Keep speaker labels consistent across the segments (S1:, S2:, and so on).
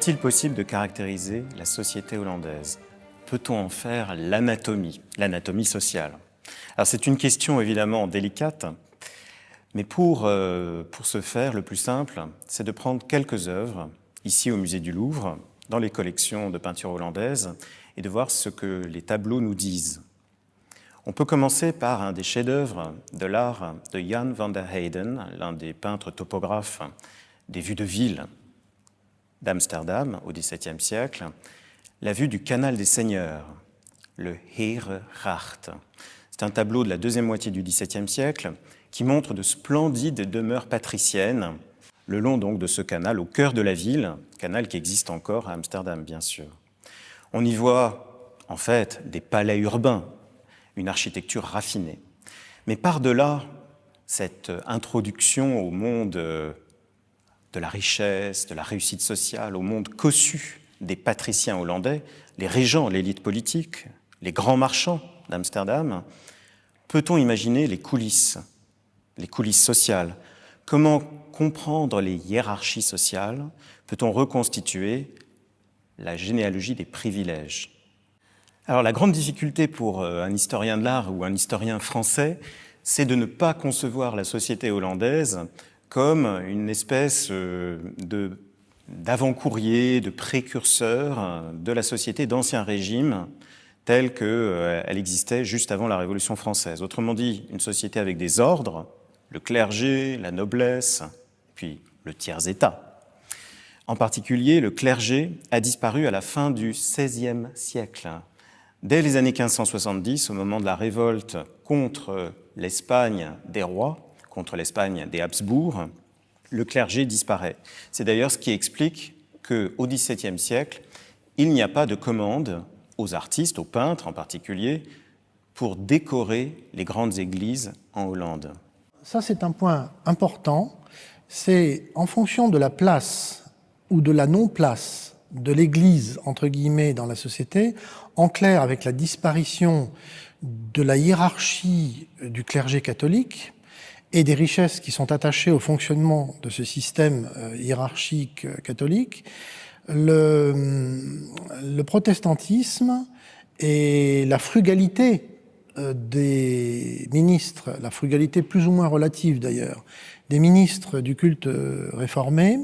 S1: Est-il possible de caractériser la société hollandaise? Peut-on en faire l'anatomie sociale? Alors c'est une question évidemment délicate, mais pour ce faire, le plus simple, c'est de prendre quelques œuvres, ici au musée du Louvre, dans les collections de peinture hollandaise, et de voir ce que les tableaux nous disent. On peut commencer par un des chefs-d'œuvre de l'art de Jan van der Heyden, l'un des peintres topographes des vues de ville d'Amsterdam au XVIIe siècle, la vue du canal des seigneurs, le Herengracht. C'est un tableau de la deuxième moitié du XVIIe siècle qui montre de splendides demeures patriciennes le long donc de ce canal au cœur de la ville, canal qui existe encore à Amsterdam bien sûr. On y voit en fait des palais urbains, une architecture raffinée. Mais par-delà cette introduction au monde de la richesse, de la réussite sociale, au monde cossu des patriciens hollandais, les régents, l'élite politique, les grands marchands d'Amsterdam, peut-on imaginer les coulisses sociales? Comment comprendre les hiérarchies sociales? Peut-on reconstituer la généalogie des privilèges? Alors la grande difficulté pour un historien de l'art ou un historien français, c'est de ne pas concevoir la société hollandaise comme une espèce d'avant-courrier, de précurseur de la société d'Ancien Régime telle qu'elle existait juste avant la Révolution française. Autrement dit, une société avec des ordres, le clergé, la noblesse, puis le tiers-état. En particulier, le clergé a disparu à la fin du XVIe siècle. Dès les années 1570, au moment de la révolte contre l'Espagne des rois, contre l'Espagne des Habsbourg, le clergé disparaît. C'est d'ailleurs ce qui explique qu'au XVIIe siècle, il n'y a pas de commande aux artistes, aux peintres en particulier, pour décorer les grandes églises en Hollande.
S2: Ça, c'est un point important. C'est en fonction de la place ou de la non-place de l'Église, entre guillemets, dans la société, en clair avec la disparition de la hiérarchie du clergé catholique et des richesses qui sont attachées au fonctionnement de ce système hiérarchique catholique, le protestantisme et la frugalité des ministres, la frugalité plus ou moins relative d'ailleurs, des ministres du culte réformé,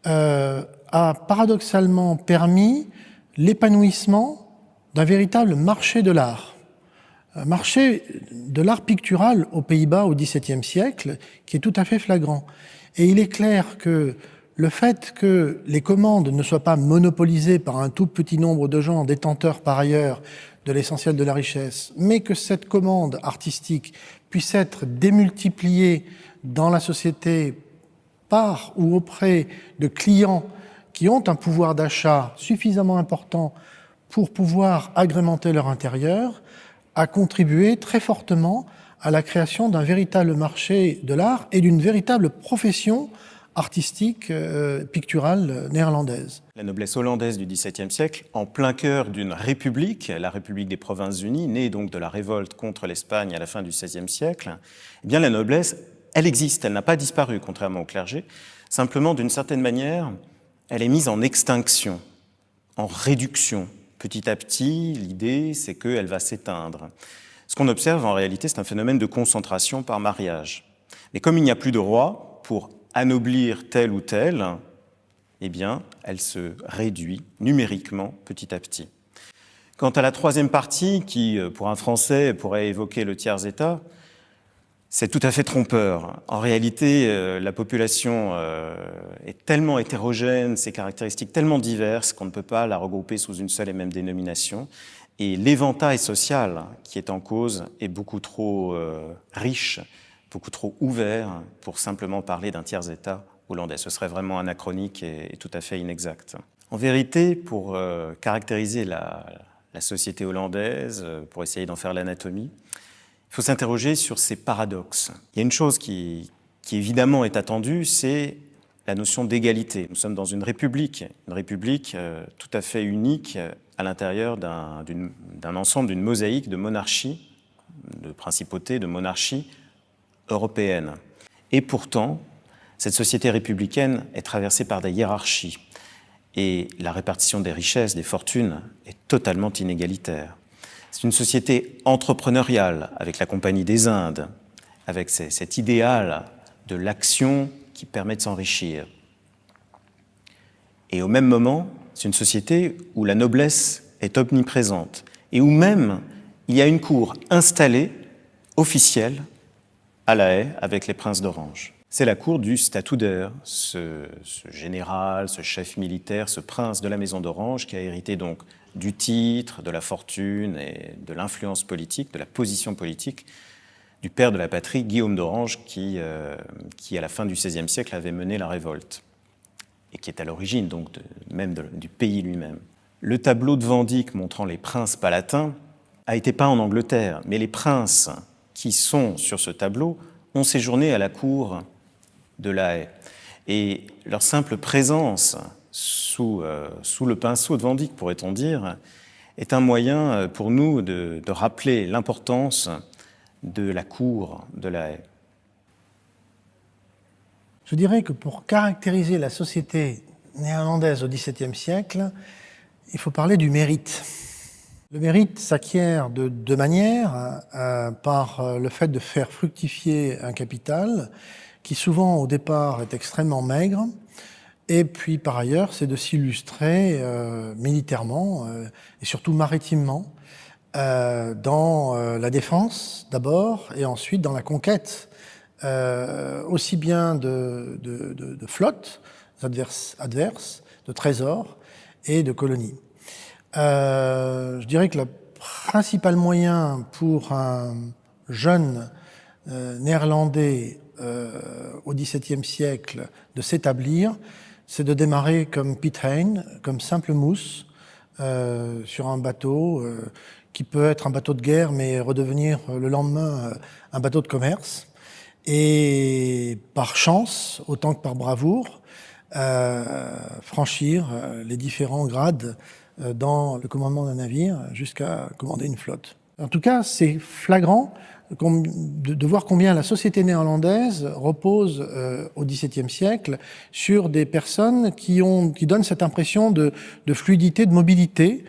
S2: a paradoxalement permis l'épanouissement d'un véritable marché de l'art. Un marché de l'art pictural aux Pays-Bas au XVIIe siècle qui est tout à fait flagrant. Et il est clair que le fait que les commandes ne soient pas monopolisées par un tout petit nombre de gens détenteurs par ailleurs de l'essentiel de la richesse, mais que cette commande artistique puisse être démultipliée dans la société par ou auprès de clients qui ont un pouvoir d'achat suffisamment important pour pouvoir agrémenter leur intérieur, a contribué très fortement à la création d'un véritable marché de l'art et d'une véritable profession artistique, picturale néerlandaise.
S1: La noblesse hollandaise du XVIIe siècle, en plein cœur d'une république, la République des Provinces-Unies, née donc de la révolte contre l'Espagne à la fin du XVIe siècle, eh bien la noblesse, elle existe, elle n'a pas disparu, contrairement au clergé. Simplement, d'une certaine manière, elle est mise en extinction, en réduction. Petit à petit, l'idée, c'est qu'elle va s'éteindre. Ce qu'on observe, en réalité, c'est un phénomène de concentration par mariage. Mais comme il n'y a plus de roi pour anoblir tel ou tel, eh bien, elle se réduit numériquement petit à petit. Quant à la troisième partie, qui, pour un Français, pourrait évoquer le tiers-état, c'est tout à fait trompeur. En réalité, la population est tellement hétérogène, ses caractéristiques tellement diverses qu'on ne peut pas la regrouper sous une seule et même dénomination. Et l'éventail social qui est en cause est beaucoup trop riche, beaucoup trop ouvert pour simplement parler d'un tiers-état hollandais. Ce serait vraiment anachronique et tout à fait inexact. En vérité, pour caractériser la société hollandaise, pour essayer d'en faire l'anatomie, il faut s'interroger sur ces paradoxes. Il y a une chose qui évidemment est attendue, c'est la notion d'égalité. Nous sommes dans une république tout à fait unique à l'intérieur d'un ensemble, d'une mosaïque de monarchies, de principautés, de monarchies européennes. Et pourtant, cette société républicaine est traversée par des hiérarchies. et la répartition des richesses, des fortunes est totalement inégalitaire. C'est une société entrepreneuriale avec la Compagnie des Indes, avec cet idéal de l'action qui permet de s'enrichir. Et au même moment, c'est une société où la noblesse est omniprésente et où même il y a une cour installée, officielle, à La Haye avec les princes d'Orange. C'est la cour du Statuder, ce général, ce chef militaire, ce prince de la maison d'Orange qui a hérité donc du titre, de la fortune et de l'influence politique, de la position politique du père de la patrie, Guillaume d'Orange, qui à la fin du XVIe siècle avait mené la révolte et qui est à l'origine donc du pays lui-même. Le tableau de Van Dyck montrant les princes palatins a été peint en Angleterre, mais les princes qui sont sur ce tableau ont séjourné à la cour de La Haye. Et leur simple présence sous le pinceau de Van Dyck, pourrait-on dire, est un moyen pour nous de rappeler l'importance de la cour de La Haye.
S2: Je dirais que pour caractériser la société néerlandaise au XVIIe siècle, il faut parler du mérite. Le mérite s'acquiert de deux manières, par le fait de faire fructifier un capital qui souvent au départ est extrêmement maigre, et puis par ailleurs c'est de s'illustrer militairement et surtout maritimement dans la défense d'abord et ensuite dans la conquête aussi bien de flottes adverses, de trésors et de colonies. Je dirais que le principal moyen pour un jeune néerlandais au XVIIe siècle de s'établir, c'est de démarrer comme Piet Hein, comme simple mousse, sur un bateau qui peut être un bateau de guerre, mais redevenir le lendemain un bateau de commerce. Et par chance, autant que par bravoure, franchir les différents grades dans le commandement d'un navire jusqu'à commander une flotte. En tout cas, c'est flagrant de voir combien la société néerlandaise repose au XVIIe siècle sur des personnes qui donnent cette impression de fluidité, de mobilité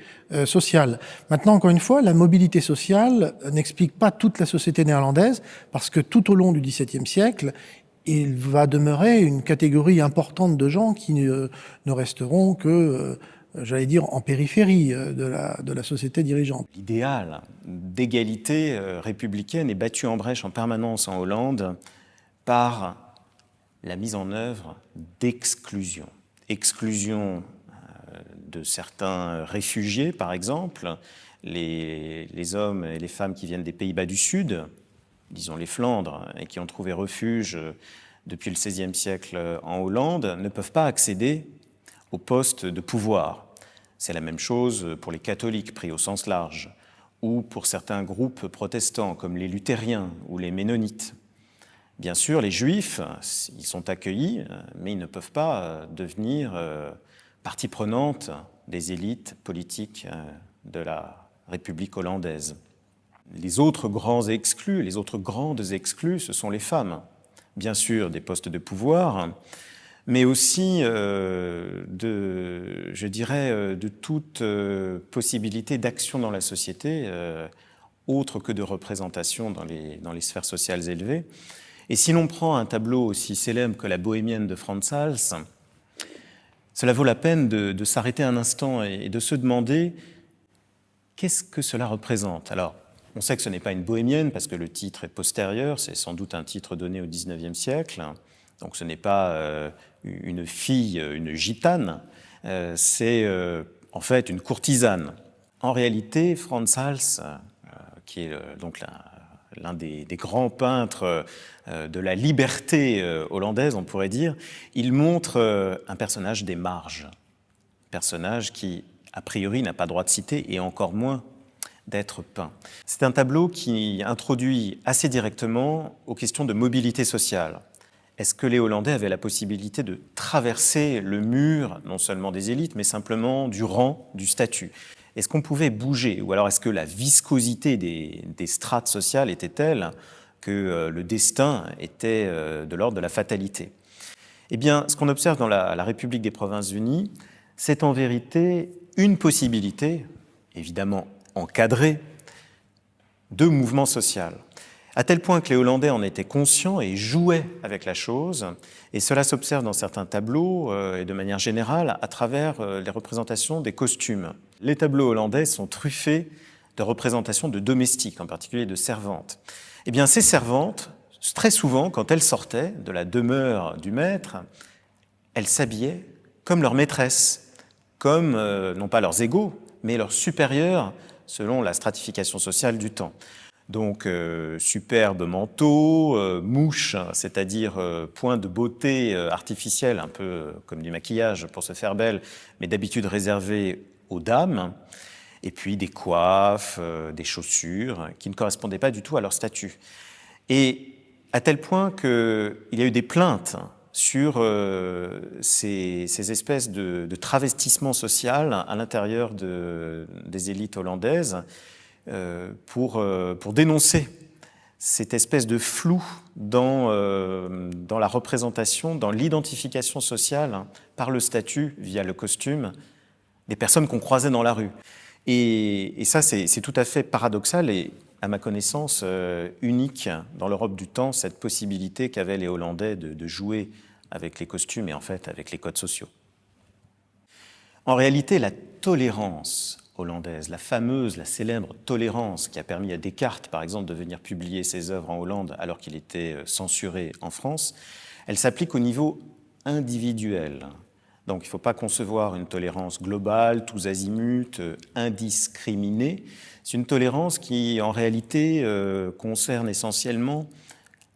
S2: sociale. Maintenant, encore une fois, la mobilité sociale n'explique pas toute la société néerlandaise, parce que tout au long du XVIIe siècle, il va demeurer une catégorie importante de gens qui ne resteront que j'allais dire, en périphérie de la société dirigeante.
S1: L'idéal d'égalité républicaine est battu en brèche en permanence en Hollande par la mise en œuvre d'exclusion. Exclusion de certains réfugiés, par exemple, les hommes et les femmes qui viennent des Pays-Bas du Sud, disons les Flandres, et qui ont trouvé refuge depuis le XVIe siècle en Hollande, ne peuvent pas accéder au poste de pouvoir. C'est la même chose pour les catholiques pris au sens large, ou pour certains groupes protestants comme les luthériens ou les ménonites. Bien sûr, les juifs, ils sont accueillis, mais ils ne peuvent pas devenir partie prenante des élites politiques de la République hollandaise. Les autres grands exclus, les autres grandes exclues, ce sont les femmes. Bien sûr, des postes de pouvoir, mais aussi de toute possibilité d'action dans la société, autre que de représentation dans les sphères sociales élevées. Et si l'on prend un tableau aussi célèbre que la Bohémienne de Frans Hals, cela vaut la peine de s'arrêter un instant et de se demander qu'est-ce que cela représente. Alors, on sait que ce n'est pas une bohémienne parce que le titre est postérieur, c'est sans doute un titre donné au XIXe siècle. Donc ce n'est pas une fille, une gitane, c'est en fait une courtisane. En réalité, Frans Hals, qui est donc l'un des grands peintres de la liberté hollandaise, on pourrait dire, il montre un personnage des marges, un personnage qui, a priori, n'a pas droit de citer et encore moins d'être peint. C'est un tableau qui introduit assez directement aux questions de mobilité sociale. Est-ce que les Hollandais avaient la possibilité de traverser le mur, non seulement des élites, mais simplement du rang, du statut? Est-ce qu'on pouvait bouger? Ou alors est-ce que la viscosité des strates sociales était telle que le destin était de l'ordre de la fatalité? Eh bien, ce qu'on observe dans la République des Provinces-Unies, c'est en vérité une possibilité, évidemment encadrée, de mouvement social. À tel point que les Hollandais en étaient conscients et jouaient avec la chose, et cela s'observe dans certains tableaux et de manière générale à travers les représentations des costumes. Les tableaux hollandais sont truffés de représentations de domestiques, en particulier de servantes. Eh bien, ces servantes, très souvent, quand elles sortaient de la demeure du maître, elles s'habillaient comme leurs maîtresses, comme, non pas leurs égaux, mais leurs supérieurs, selon la stratification sociale du temps. Donc, superbe manteau, mouche, c'est-à-dire point de beauté artificielle, un peu comme du maquillage pour se faire belle, mais d'habitude réservé aux dames, et puis des coiffes, des chaussures, qui ne correspondaient pas du tout à leur statut. Et à tel point qu'il y a eu des plaintes sur ces espèces de travestissement social à l'intérieur des élites hollandaises, pour dénoncer cette espèce de flou dans la représentation, dans l'identification sociale par le statut, via le costume, des personnes qu'on croisait dans la rue. Et ça, c'est tout à fait paradoxal et, à ma connaissance, unique dans l'Europe du temps, cette possibilité qu'avaient les Hollandais de jouer avec les costumes et en fait avec les codes sociaux. En réalité, la tolérance hollandaise, la célèbre tolérance qui a permis à Descartes, par exemple, de venir publier ses œuvres en Hollande alors qu'il était censuré en France, elle s'applique au niveau individuel. Donc il ne faut pas concevoir une tolérance globale, tous azimuts, indiscriminée. C'est une tolérance qui, en réalité, concerne essentiellement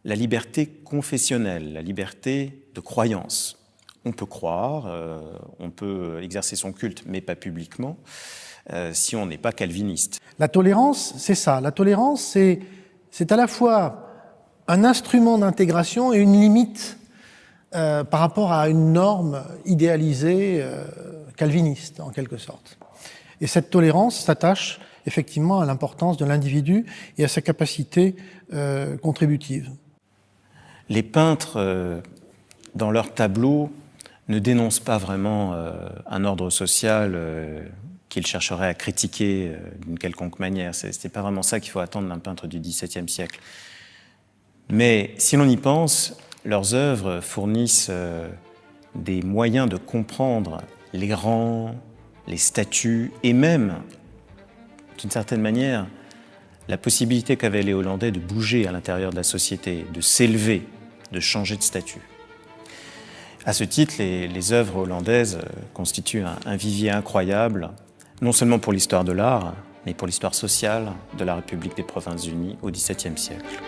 S1: la liberté confessionnelle, la liberté de croyance. On peut croire, on peut exercer son culte, mais pas publiquement, si on n'est pas calviniste.
S2: La tolérance, c'est ça. La tolérance, c'est à la fois un instrument d'intégration et une limite par rapport à une norme idéalisée calviniste, en quelque sorte. Et cette tolérance s'attache effectivement à l'importance de l'individu et à sa capacité contributive.
S1: Les peintres, dans leurs tableaux, ne dénoncent pas vraiment un ordre social qu'ils chercheraient à critiquer d'une quelconque manière. C'est pas vraiment ça qu'il faut attendre d'un peintre du XVIIe siècle. Mais si l'on y pense, leurs œuvres fournissent des moyens de comprendre les rangs, les statuts et même, d'une certaine manière, la possibilité qu'avaient les Hollandais de bouger à l'intérieur de la société, de s'élever, de changer de statut. À ce titre, les œuvres hollandaises constituent un vivier incroyable, non seulement pour l'histoire de l'art, mais pour l'histoire sociale de la République des Provinces-Unies au XVIIe siècle.